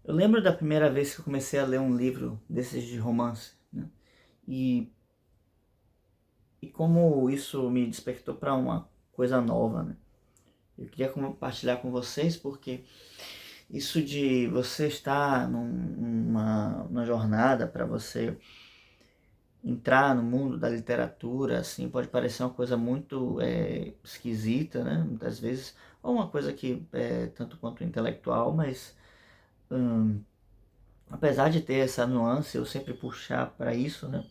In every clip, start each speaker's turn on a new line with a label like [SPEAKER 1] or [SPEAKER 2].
[SPEAKER 1] Eu lembro da primeira vez que eu comecei a ler um livro desses de romance, né? E, e como isso me despertou para uma coisa nova, né? Eu queria compartilhar com vocês porque isso de você estar numa jornada para você entrar no mundo da literatura, assim, pode parecer uma coisa muito esquisita, né? Muitas vezes, ou uma coisa que é tanto quanto intelectual, mas apesar de ter essa nuance, eu sempre puxar para isso, né?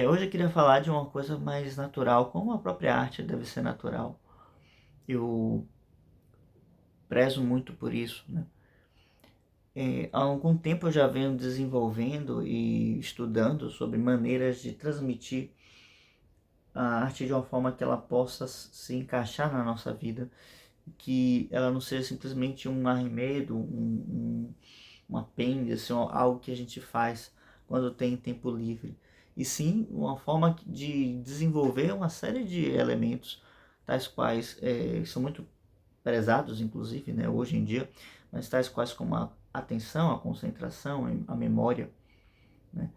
[SPEAKER 1] Hoje eu queria falar de uma coisa mais natural, como a própria arte deve ser natural. Eu prezo muito por isso, né? Há algum tempo eu já venho desenvolvendo e estudando sobre maneiras de transmitir a arte de uma forma que ela possa se encaixar na nossa vida, que ela não seja simplesmente um arremedo, um apêndice, algo que a gente faz quando tem tempo livre, e sim uma forma de desenvolver uma série de elementos, tais quais são muito prezados, inclusive, né, hoje em dia, mas tais quais como a atenção, a concentração, a memória, né?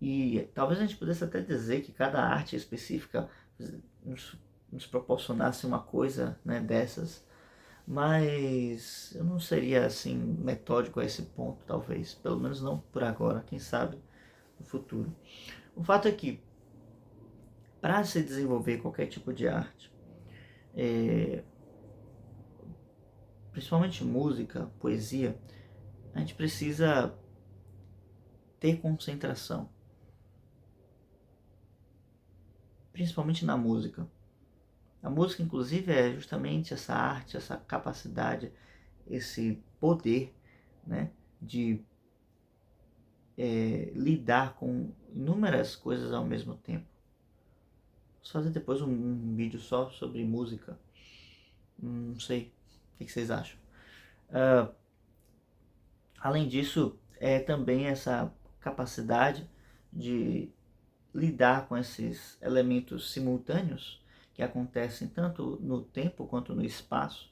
[SPEAKER 1] E talvez a gente pudesse até dizer que cada arte específica nos proporcionasse uma coisa, né, dessas, mas eu não seria assim metódico a esse ponto, talvez, pelo menos não por agora, quem sabe no futuro. O fato é que para se desenvolver qualquer tipo de arte, principalmente música, poesia, a gente precisa ter concentração, principalmente na música. A música, inclusive, é justamente essa arte, essa capacidade, esse poder, né, de lidar com inúmeras coisas ao mesmo tempo. Vou fazer depois um vídeo só sobre música. Não sei, o que vocês acham? Uh, Além disso, é também essa capacidade de lidar com esses elementos simultâneos que acontecem tanto no tempo quanto no espaço,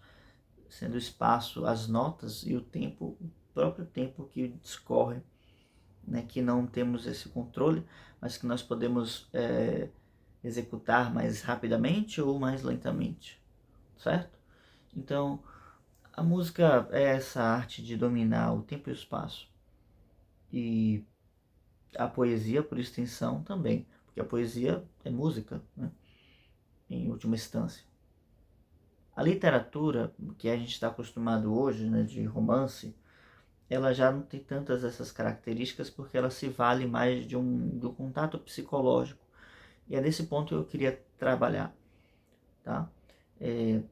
[SPEAKER 1] sendo o espaço as notas e o tempo, o próprio tempo que discorre, né, que não temos esse controle, mas que nós podemos executar mais rapidamente ou mais lentamente, certo? Então, a música é essa arte de dominar o tempo e o espaço. E a poesia, por extensão, também, porque a poesia é música, né, em última instância. A literatura, que a gente está acostumado hoje, né, de romance, ela já não tem tantas essas características porque ela se vale mais do contato psicológico. E é nesse ponto que eu queria trabalhar, tá? É,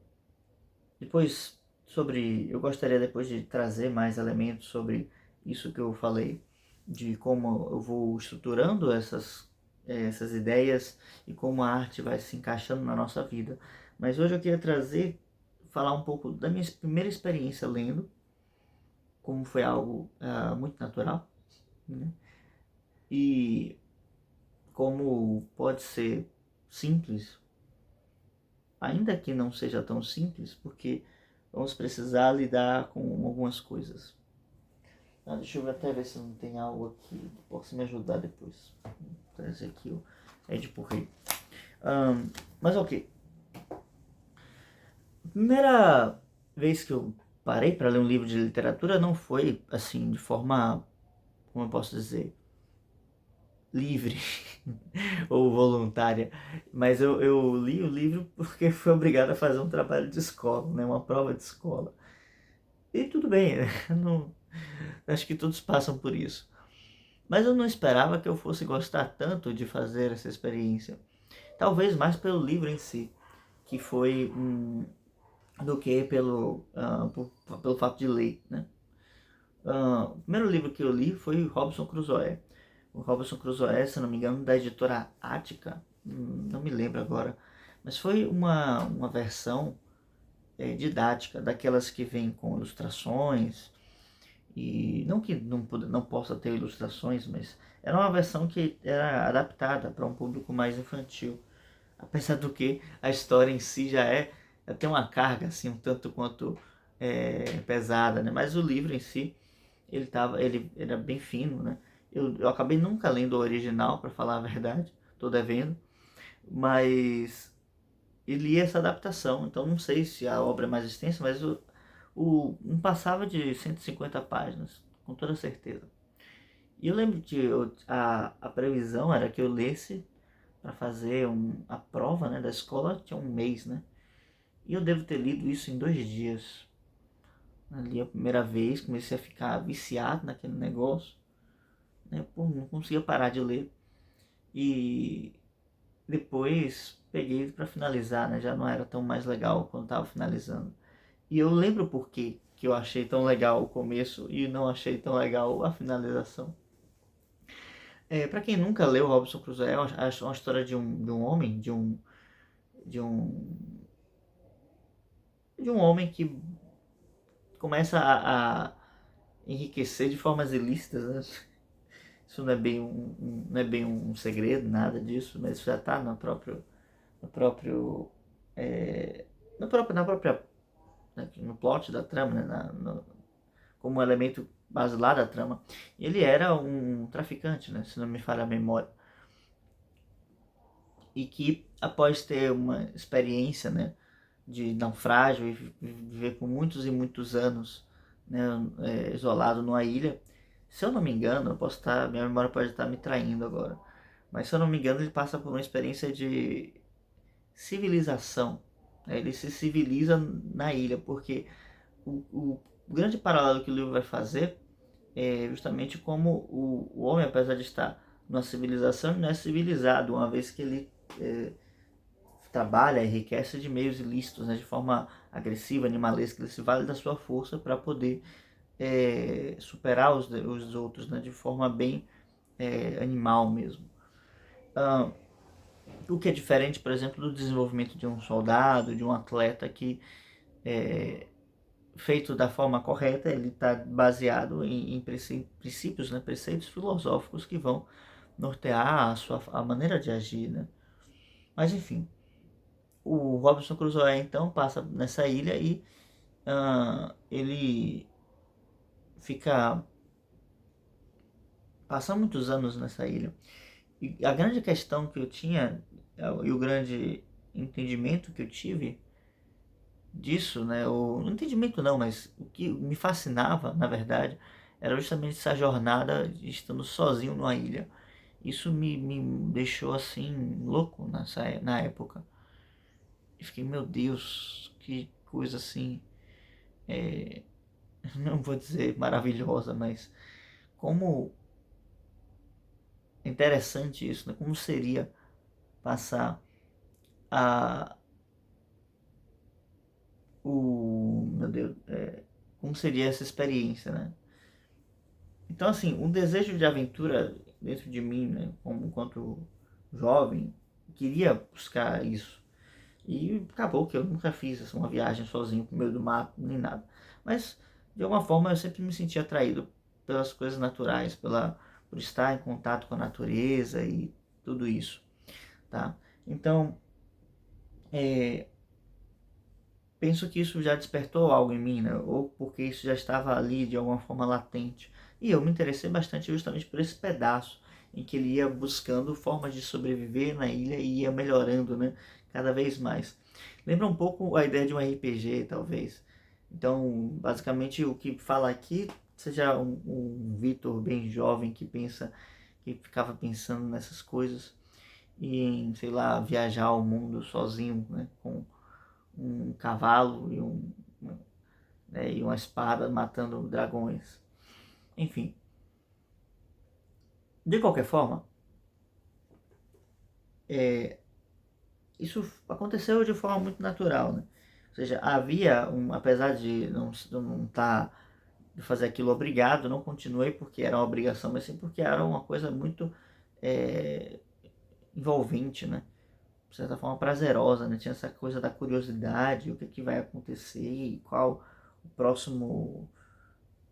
[SPEAKER 1] Depois, eu gostaria depois de trazer mais elementos sobre isso que eu falei, de como eu vou estruturando essas ideias e como a arte vai se encaixando na nossa vida. Mas hoje eu queria falar um pouco da minha primeira experiência lendo, como foi algo muito natural, né? E como pode ser simples, ainda que não seja tão simples, porque vamos precisar lidar com algumas coisas. Deixa eu até ver se não tem algo aqui que possa me ajudar depois. Vou trazer aqui o Ed Porrei. Mas ok. A primeira vez que eu parei para ler um livro de literatura não foi assim, de forma, como eu posso dizer, livre ou voluntária, mas eu li o livro porque fui obrigado a fazer um trabalho de escola, né, uma prova de escola. E tudo bem, né? Não, acho que todos passam por isso. Mas eu não esperava que eu fosse gostar tanto de fazer essa experiência. Talvez mais pelo livro em si, que foi do que pelo fato de ler, né? O primeiro livro que eu li foi Robinson Crusoe. O Robinson Crusoe, se não me engano, da editora Ática, não me lembro agora, mas foi uma versão didática, daquelas que vem com ilustrações, e não que não possa ter ilustrações, mas era uma versão que era adaptada para um público mais infantil. Apesar do que a história em si já tem uma carga assim um tanto quanto pesada, né? Mas o livro em si ele era bem fino, né? Eu acabei nunca lendo o original, para falar a verdade, tô devendo, mas eu li essa adaptação, então não sei se a obra é mais extensa, mas não passava de 150 páginas, com toda certeza. E eu lembro de a previsão era que eu lesse para fazer a prova, né, da escola, tinha um mês, né? E eu devo ter lido isso em 2 dias. Ali a primeira vez, comecei a ficar viciado naquele negócio, né? Pô, não conseguia parar de ler. E depois peguei para finalizar, né? Já não era tão mais legal quando estava finalizando. E eu lembro por que eu achei tão legal o começo e não achei tão legal a finalização. Para quem nunca leu Robinson Crusoe, é uma história de um homem, de um, de um homem que começa a enriquecer de formas ilícitas, né? Isso não é bem não é bem um segredo, nada disso, mas isso já está no próprio, é, na própria, né, no plot da trama, né, como um elemento basilar da trama. Ele era um traficante, né, se não me falha a memória, e que após ter uma experiência, né, de naufrágio e viver por muitos e muitos anos, né, isolado numa ilha. Se eu não me engano, minha memória pode estar me traindo agora, mas se eu não me engano ele passa por uma experiência de civilização, né? Ele se civiliza na ilha, porque o grande paralelo que o livro vai fazer é justamente como o homem, apesar de estar numa civilização, ele não é civilizado, uma vez que ele é, trabalha, enriquece de meios ilícitos, né, de forma agressiva, animalesca, ele se vale da sua força para poder superar os outros, né, de forma bem animal mesmo. Ah, o que é diferente, por exemplo, do desenvolvimento de um soldado, de um atleta que feito da forma correta, ele está baseado em princípios, né, preceitos filosóficos que vão nortear a maneira de agir, né? Mas enfim, o Robinson Crusoe então passa nessa ilha e ele fica passa muitos anos nessa ilha. E a grande questão que eu tinha e o grande entendimento que eu tive disso, né, o não entendimento não, mas o que me fascinava, na verdade, era justamente essa jornada de estando sozinho numa ilha. Isso me deixou assim louco na época. E fiquei, meu Deus, que coisa assim, não vou dizer maravilhosa, mas como é interessante isso, né? Como seria passar a meu Deus, como seria essa experiência, né? Então assim, um desejo de aventura dentro de mim, né, como enquanto jovem, queria buscar isso. E acabou que eu nunca fiz assim, uma viagem sozinho pro meio do mato, nem nada. Mas de alguma forma eu sempre me senti atraído pelas coisas naturais, por estar em contato com a natureza e tudo isso, tá? Então, é, penso que isso já despertou algo em mim, né? Ou porque isso já estava ali de alguma forma latente. E eu me interessei bastante justamente por esse pedaço em que ele ia buscando formas de sobreviver na ilha e ia melhorando, né? Cada vez mais. Lembra um pouco a ideia de um RPG, talvez. Então, basicamente, o que fala aqui seja um Vitor bem jovem que ficava pensando nessas coisas e em, sei lá, viajar ao mundo sozinho, né? Com um cavalo e uma espada matando dragões. Enfim, de qualquer forma, isso aconteceu de forma muito natural, né? Ou seja, apesar de não estar de fazer aquilo obrigado, não continuei porque era uma obrigação, mas sim porque era uma coisa muito é, envolvente, né? De certa forma prazerosa, né? Tinha essa coisa da curiosidade, o que, que vai acontecer e qual o próximo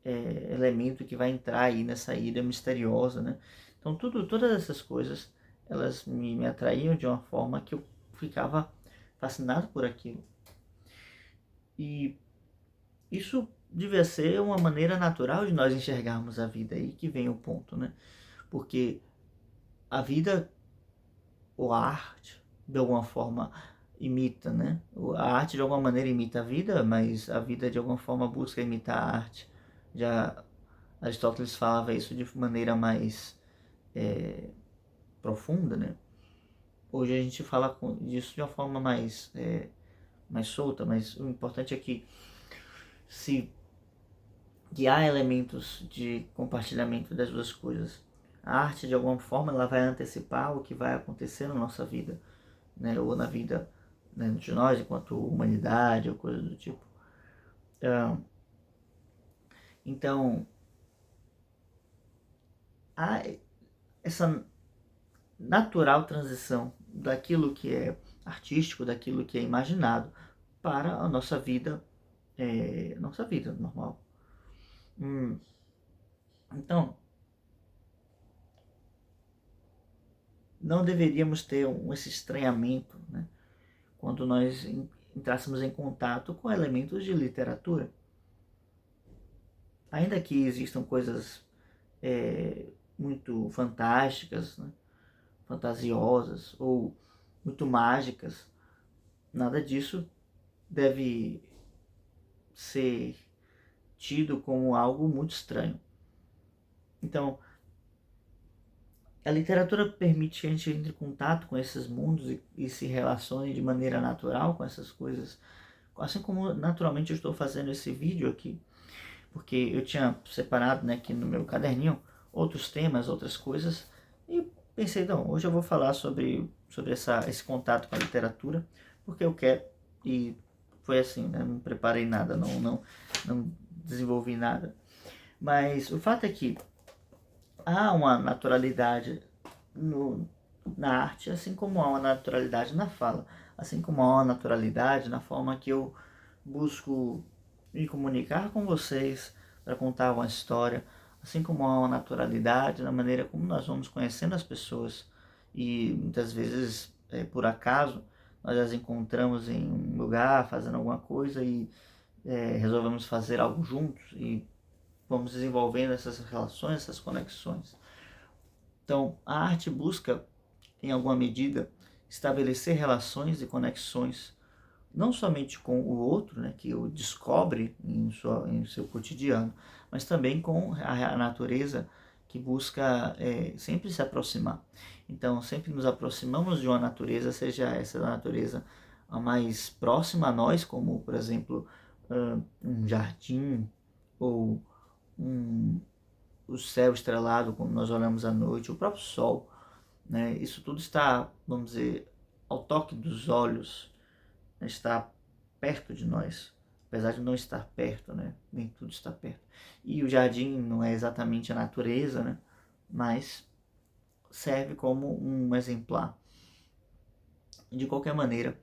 [SPEAKER 1] elemento que vai entrar aí nessa ilha misteriosa, né? Então todas essas coisas, elas me atraíam de uma forma que eu ficava fascinado por aquilo. E isso devia ser uma maneira natural de nós enxergarmos a vida, aí que vem o ponto, né? Porque a vida ou a arte, de alguma forma, imita, né? A arte de alguma maneira imita a vida, mas a vida de alguma forma busca imitar a arte. Já Aristóteles falava isso de maneira mais profunda, né? Hoje a gente fala disso de uma forma mais solta, mas o importante é que se que há elementos de compartilhamento das duas coisas. A arte, de alguma forma, ela vai antecipar o que vai acontecer na nossa vida, né? Ou na vida, né, de nós, enquanto humanidade, ou coisa do tipo. Então, há essa natural transição daquilo que é artístico, daquilo que é imaginado, para a nossa vida normal. Então, não deveríamos ter esse estranhamento, né, quando nós entrássemos em contato com elementos de literatura. Ainda que existam coisas muito fantásticas, né, fantasiosas ou muito mágicas, nada disso deve ser tido como algo muito estranho. Então, a literatura permite que a gente entre em contato com esses mundos e se relacione de maneira natural com essas coisas, assim como naturalmente eu estou fazendo esse vídeo aqui, porque eu tinha separado, né, aqui no meu caderninho outros temas, outras coisas, e pensei, não, hoje eu vou falar sobre esse contato com a literatura, porque eu quero, e foi assim, né, não preparei nada, não desenvolvi nada, mas o fato é que há uma naturalidade na arte, assim como há uma naturalidade na fala, assim como há uma naturalidade na forma que eu busco me comunicar com vocês para contar uma história, assim como há uma naturalidade na maneira como nós vamos conhecendo as pessoas e muitas vezes, por acaso, nós as encontramos em um lugar fazendo alguma coisa e resolvemos fazer algo juntos e vamos desenvolvendo essas relações, essas conexões. Então, a arte busca, em alguma medida, estabelecer relações e conexões, não somente com o outro, né, que o descobre em seu cotidiano, mas também com a natureza, que busca sempre se aproximar. Então, sempre nos aproximamos de uma natureza, seja essa natureza a mais próxima a nós, como, por exemplo, um jardim ou um, o céu estrelado, como nós olhamos à noite, o próprio sol, né? Isso tudo está, vamos dizer, ao toque dos olhos, né? Está perto de nós, apesar de não estar perto, né? Nem tudo está perto. E o jardim não é exatamente a natureza, né? Mas serve como um exemplar. De qualquer maneira,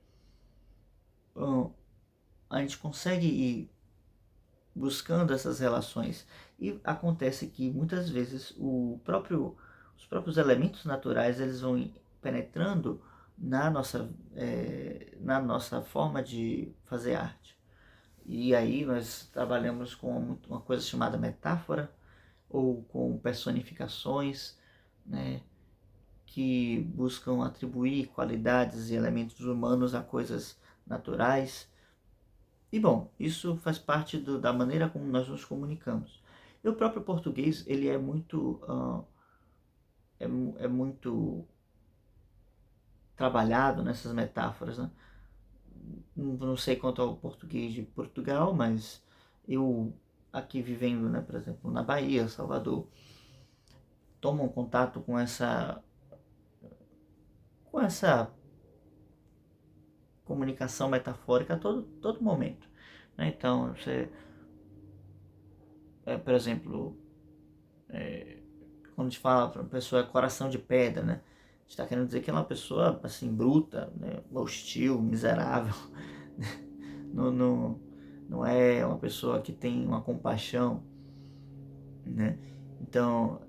[SPEAKER 1] a gente consegue ir buscando essas relações e acontece que muitas vezes os próprios elementos naturais eles vão penetrando na nossa forma de fazer arte. E aí nós trabalhamos com uma coisa chamada metáfora ou com personificações, né, que buscam atribuir qualidades e elementos humanos a coisas naturais. E bom, isso faz parte da maneira como nós nos comunicamos. E o próprio português, ele é muito trabalhado nessas metáforas, né? Não sei quanto ao português de Portugal, mas eu aqui vivendo, né, por exemplo, na Bahia, Salvador, tomo um contato com essa comunicação metafórica a todo momento, né? Então, por exemplo, quando a gente fala para uma pessoa é coração de pedra, né? A gente está querendo dizer que ela é uma pessoa assim bruta, né? Hostil, miserável. Não, não, não é uma pessoa que tem uma compaixão, né? Então,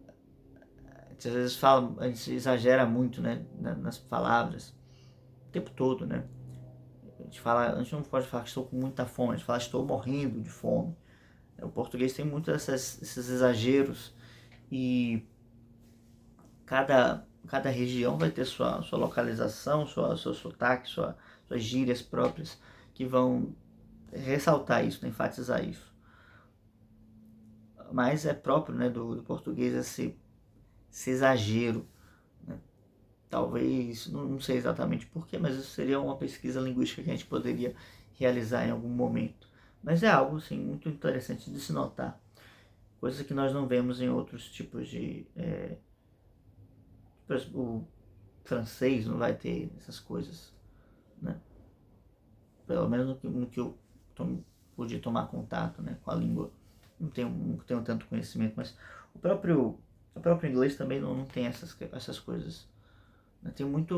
[SPEAKER 1] a gente às vezes fala, a gente exagera muito, né? Nas palavras, o tempo todo, né? A gente não pode falar que estou com muita fome, a gente fala estou morrendo de fome. O português tem muito esses exageros e cada região vai ter sua localização, seu sotaque, suas gírias próprias que vão ressaltar isso, né, enfatizar isso. Mas é próprio, né, do português esse exagero, né? Talvez, não sei exatamente porquê, mas isso seria uma pesquisa linguística que a gente poderia realizar em algum momento. Mas é algo, assim, muito interessante de se notar. Coisa que nós não vemos em outros tipos de... por exemplo, o francês não vai ter essas coisas, né? Pelo menos no que eu pude tomar contato, né, com a língua. Não tenho tanto conhecimento, mas o próprio inglês também não tem essas coisas. Tem muita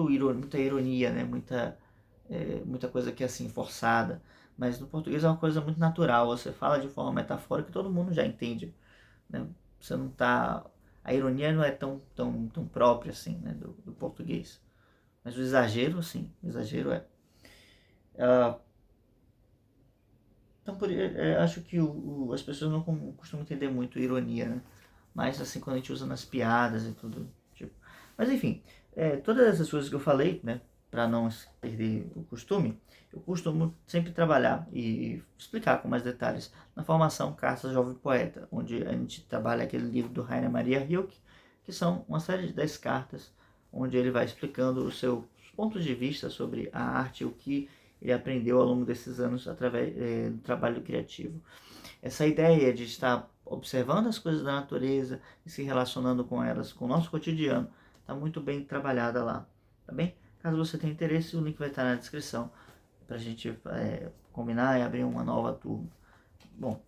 [SPEAKER 1] ironia, né? Muita coisa que é assim, forçada. Mas no português é uma coisa muito natural. Você fala de forma metafórica que todo mundo já entende, né? Você não tá... A ironia não é tão própria assim, né? Do português. Mas o exagero, sim. O exagero é. Então, acho que as pessoas não costumam entender muito ironia, né? Mas assim, quando a gente usa nas piadas e tudo, tipo. Mas enfim, todas essas coisas que eu falei, né? Para não perder o costume, eu costumo sempre trabalhar e explicar com mais detalhes na formação Cartas Jovem Poeta, onde a gente trabalha aquele livro do Rainer Maria Rilke, que são uma série de 10 cartas, onde ele vai explicando os seus pontos de vista sobre a arte, o que ele aprendeu ao longo desses anos através do trabalho criativo. Essa ideia de estar observando as coisas da natureza e se relacionando com elas, com o nosso cotidiano, está muito bem trabalhada lá, tá bem? Caso você tenha interesse, o link vai estar na descrição para a gente combinar e abrir uma nova turma. Bom,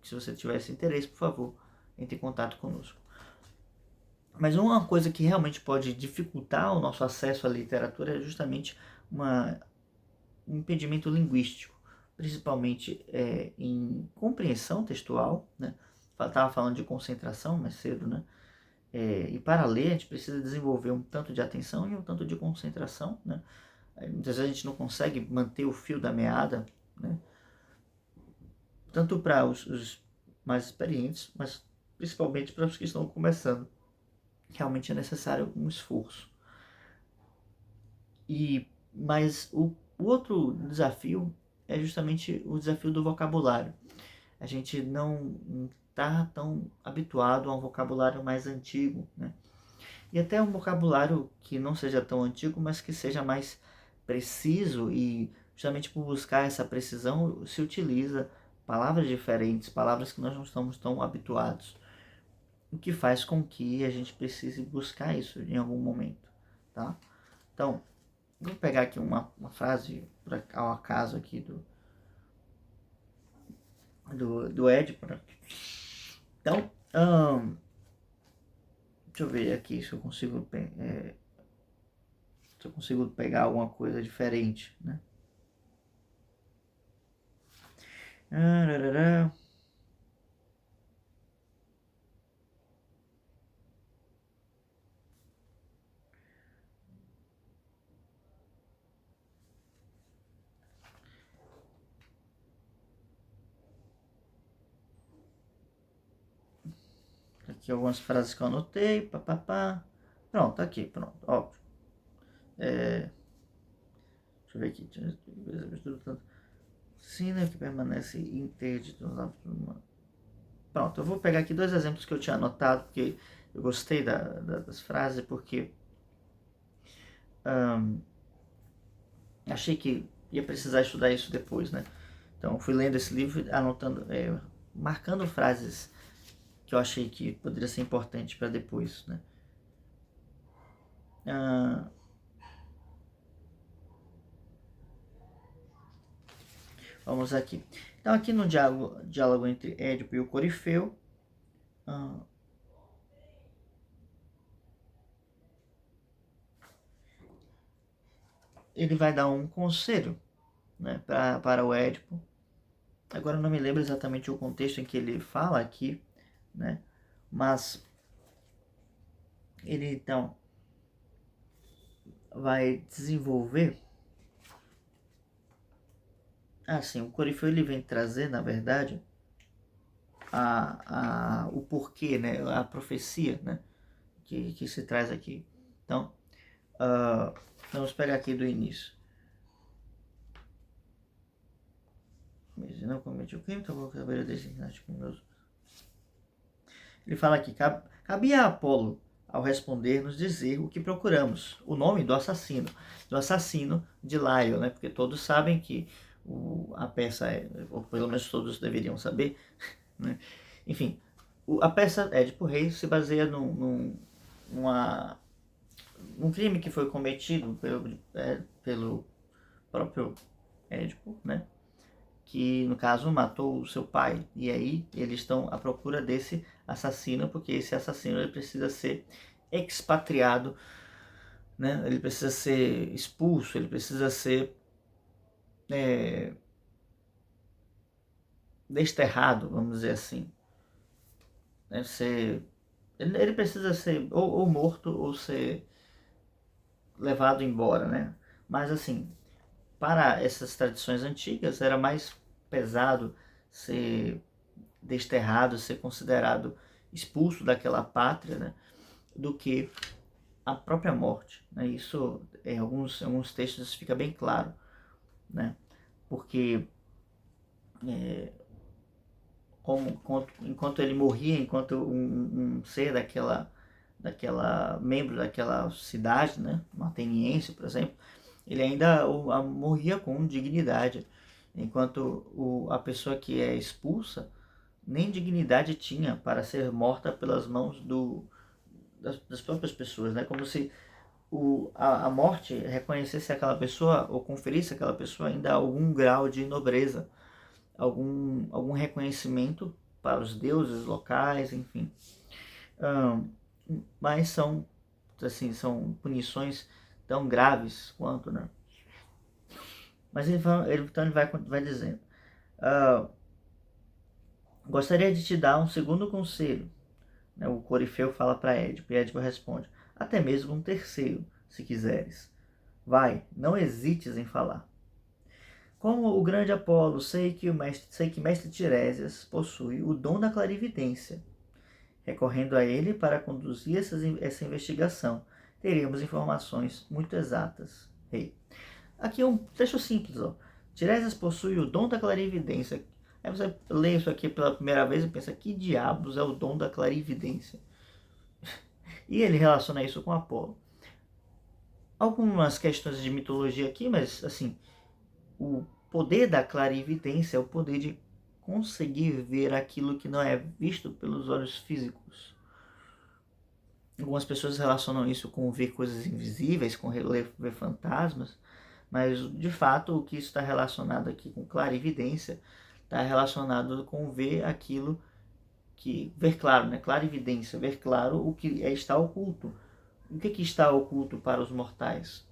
[SPEAKER 1] se você tivesse interesse, por favor, entre em contato conosco. Mas uma coisa que realmente pode dificultar o nosso acesso à literatura é justamente um impedimento linguístico, principalmente em compreensão textual, né? Estava falando de concentração mais cedo, né? E para ler a gente precisa desenvolver um tanto de atenção e um tanto de concentração, né? Muitas vezes a gente não consegue manter o fio da meada, né? Tanto para os mais experientes, mas principalmente para os que estão começando. Realmente é necessário um esforço. Mas o outro desafio é justamente o desafio do vocabulário. A gente não está tão habituado a um vocabulário mais antigo, né? E até um vocabulário que não seja tão antigo, mas que seja mais preciso, e justamente por buscar essa precisão se utiliza palavras diferentes, palavras que nós não estamos tão habituados, o que faz com que a gente precise buscar isso em algum momento, tá? Então, vou pegar aqui uma frase ao acaso aqui do Édipo, né? Então, deixa eu ver aqui se eu consigo pegar alguma coisa diferente, né? Aqui algumas frases que eu anotei, papapá. Pronto, aqui, pronto, óbvio. Deixa eu ver aqui. Sim, né, que permanece interdito. Pronto, eu vou pegar aqui 2 exemplos que eu tinha anotado, porque eu gostei das frases, porque achei que ia precisar estudar isso depois, né? Então, fui lendo esse livro, anotando, marcando frases que eu achei que poderia ser importante para depois, né? Vamos aqui. Então, aqui no diálogo entre Édipo e o Corifeu, ele vai dar um conselho, né, para o Édipo. Agora eu não me lembro exatamente o contexto em que ele fala aqui, né? Mas ele então vai desenvolver Assim, o Corifeu ele vem trazer, na verdade, o porquê, né? A profecia, né? Que se traz aqui. Então, vamos pegar aqui do início. Mas não cometi o crime, tomou o cabelo designado com meus. Ele fala aqui: cabia a Apolo, ao responder, nos dizer o que procuramos, o nome do assassino de Laio, né? Porque todos sabem que a peça ou pelo menos todos deveriam saber, né? Enfim, a peça Édipo Rei se baseia num crime que foi cometido pelo próprio Édipo, né? Que no caso matou o seu pai, e aí eles estão à procura desse assassino, porque esse assassino ele precisa ser expatriado, né? Ele precisa ser expulso, ele precisa ser desterrado, vamos dizer assim, né? Ele precisa ser ou morto ou ser levado embora, né? Mas assim, para essas tradições antigas era mais pesado ser desterrado, ser considerado expulso daquela pátria, né, do que a própria morte, né? Isso em alguns textos fica bem claro, né? Porque enquanto ele morria, enquanto um ser daquela membro daquela cidade, né, um ateniense, por exemplo, ele ainda morria com dignidade, enquanto a pessoa que é expulsa nem dignidade tinha para ser morta pelas mãos das próprias pessoas, né? Como se a morte reconhecesse aquela pessoa ou conferisse àquela pessoa ainda algum grau de nobreza, algum reconhecimento para os deuses locais, enfim. Mas são punições tão graves quanto, né? Mas então ele vai dizendo: gostaria de te dar um segundo conselho. Né? O Corifeu fala para Édipo, e Édipo responde: até mesmo um terceiro, se quiseres. Vai, não hesites em falar. Como o grande Apolo, sei que mestre Tiresias possui o dom da clarividência. Recorrendo a ele para conduzir essa investigação, teríamos informações muito exatas. Rei. Aqui é um trecho simples. Ó. Tiresias possui o dom da clarividência. Aí você lê isso aqui pela primeira vez e pensa, que diabos é o dom da clarividência? E ele relaciona isso com Apolo. Algumas questões de mitologia aqui, mas assim, o poder da clarividência é o poder de conseguir ver aquilo que não é visto pelos olhos físicos. Algumas pessoas relacionam isso com ver coisas invisíveis, com ver fantasmas, mas de fato o que está relacionado aqui com clarividência está relacionado com ver aquilo que ver claro, né? Clarividência, ver claro o que está oculto. O que está oculto para os mortais?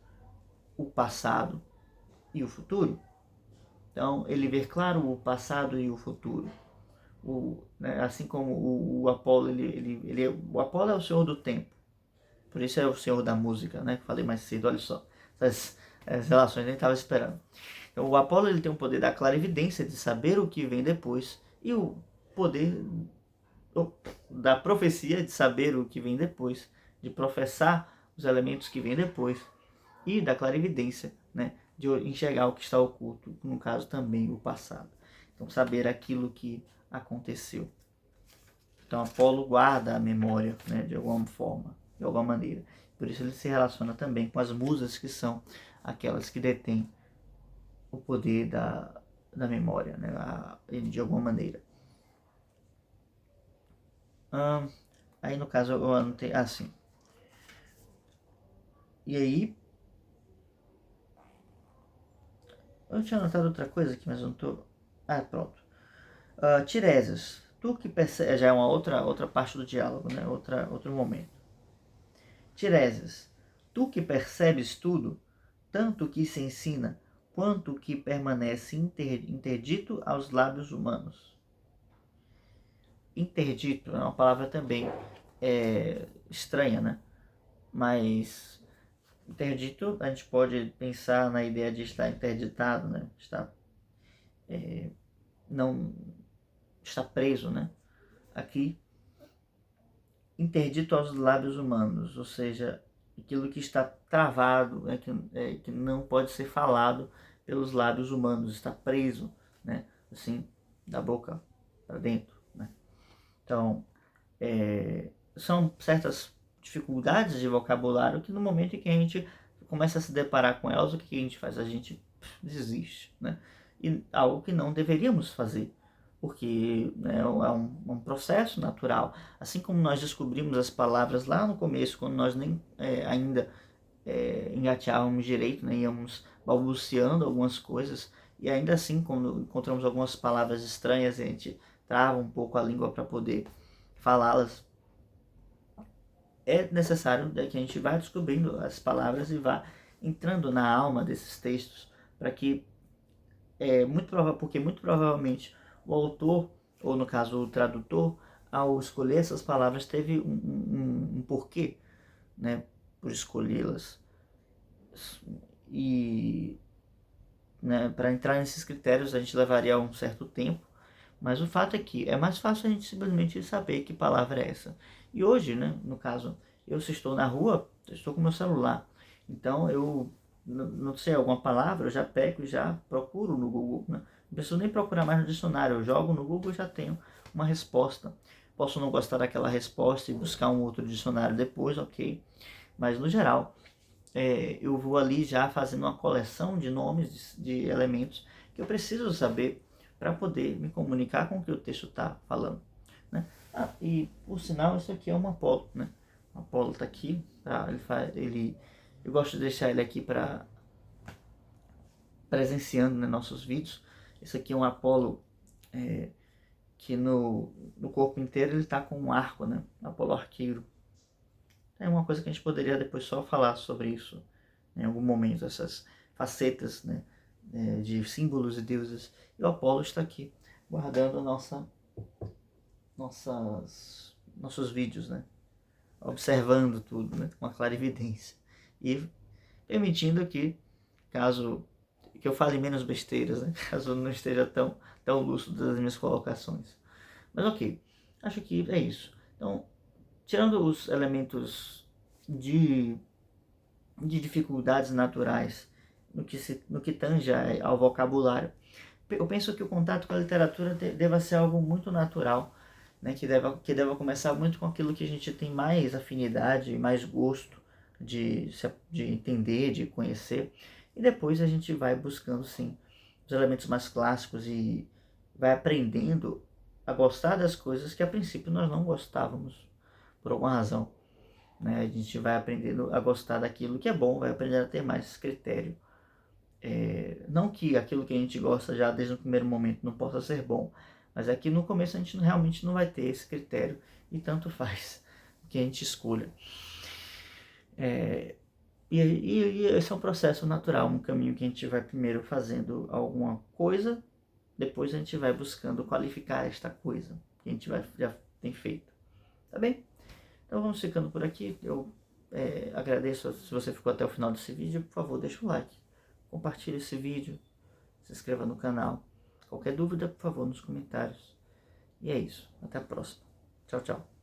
[SPEAKER 1] O passado e o futuro. Então, ele ver claro o passado e o futuro. Né, assim como o Apolo, o Apolo é o senhor do tempo. Por isso é o senhor da música, né? Falei mais cedo, olha só. Essas relações nem estava esperando. Então, o Apolo ele tem o poder da clarividência, de saber o que vem depois, e o poder da profecia, de saber o que vem depois, de professar os elementos que vêm depois, e da clarividência, né, de enxergar o que está oculto, no caso também o passado. Então, saber aquilo que aconteceu. Então, Apolo guarda a memória, né, de alguma forma, de alguma maneira. Por isso ele se relaciona também com as musas, que são aquelas que detêm o poder da memória, né, de alguma maneira. Aí no caso eu anotei assim. E aí, eu tinha anotado outra coisa aqui, mas eu não tô. Pronto. Tiresias, tu que percebes. Já é uma outra parte do diálogo, né? Outro momento. Tiresias, tu que percebes tudo, tanto que se ensina, quanto que permanece interdito aos lábios humanos. Interdito é uma palavra também estranha, né? Mas interdito, a gente pode pensar na ideia de estar interditado, né? Estar não está preso, né, aqui, interdito aos lábios humanos, ou seja, aquilo que está travado, que não pode ser falado pelos lábios humanos, está preso, né, assim, da boca para dentro, né. Então, são certas dificuldades de vocabulário que no momento em que a gente começa a se deparar com elas, o que a gente faz? A gente desiste, né? E algo que não deveríamos fazer, porque, né, é um processo natural. Assim como nós descobrimos as palavras lá no começo, quando nós nem ainda engateávamos direito, né, íamos balbuciando algumas coisas, e ainda assim, quando encontramos algumas palavras estranhas, a gente trava um pouco a língua para poder falá-las. É necessário, que a gente vá descobrindo as palavras e vá entrando na alma desses textos, para que, porque muito provavelmente o autor, ou no caso o tradutor, ao escolher essas palavras, teve um porquê, né, por escolhê-las. E, né, para entrar nesses critérios a gente levaria um certo tempo, mas o fato é que é mais fácil a gente simplesmente saber que palavra é essa. E hoje, né, no caso, eu se estou na rua, eu estou com meu celular, então eu não sei alguma palavra, eu já pego e já procuro no Google, né? Não preciso nem procurar mais no dicionário, eu jogo no Google e já tenho uma resposta. Posso não gostar daquela resposta e buscar um outro dicionário depois, ok, mas no geral eu vou ali já fazendo uma coleção de nomes, de elementos que eu preciso saber para poder me comunicar com o que o texto está falando, né? E por sinal, isso aqui é um Apollo, né? O Apollo está aqui, tá? Eu gosto de deixar ele aqui para presenciando, né, nossos vídeos. Esse aqui é um Apollo que no corpo inteiro ele está com um arco, né? Apollo arqueiro. É uma coisa que a gente poderia depois só falar sobre isso em algum momento, essas facetas, né, de símbolos e deuses. E o Apolo está aqui guardando nossos vídeos, né, observando tudo, né, com uma clarividência e permitindo caso que eu fale menos besteiras, né, caso eu não esteja tão lúcido das minhas colocações. Mas ok, acho que é isso. Então, tirando os elementos de dificuldades naturais no que tange ao vocabulário, eu penso que o contato com a literatura deva ser algo muito natural, né? Que deva começar muito com aquilo que a gente tem mais afinidade, mais gosto de entender, de conhecer, e depois a gente vai buscando, sim, os elementos mais clássicos e vai aprendendo a gostar das coisas que a princípio nós não gostávamos, por alguma razão, né? A gente vai aprendendo a gostar daquilo que é bom, vai aprender a ter mais critério. Não que aquilo que a gente gosta já desde o primeiro momento não possa ser bom, mas é que no começo a gente realmente não vai ter esse critério e tanto faz o que a gente escolha. E esse é um processo natural, um caminho que a gente vai primeiro fazendo alguma coisa, depois a gente vai buscando qualificar esta coisa que a gente já tem feito. Tá bem? Então vamos ficando por aqui. Eu agradeço se você ficou até o final desse vídeo. Por favor, deixa o like, compartilhe esse vídeo, se inscreva no canal. Qualquer dúvida, por favor, nos comentários. E é isso. Até a próxima. Tchau, tchau.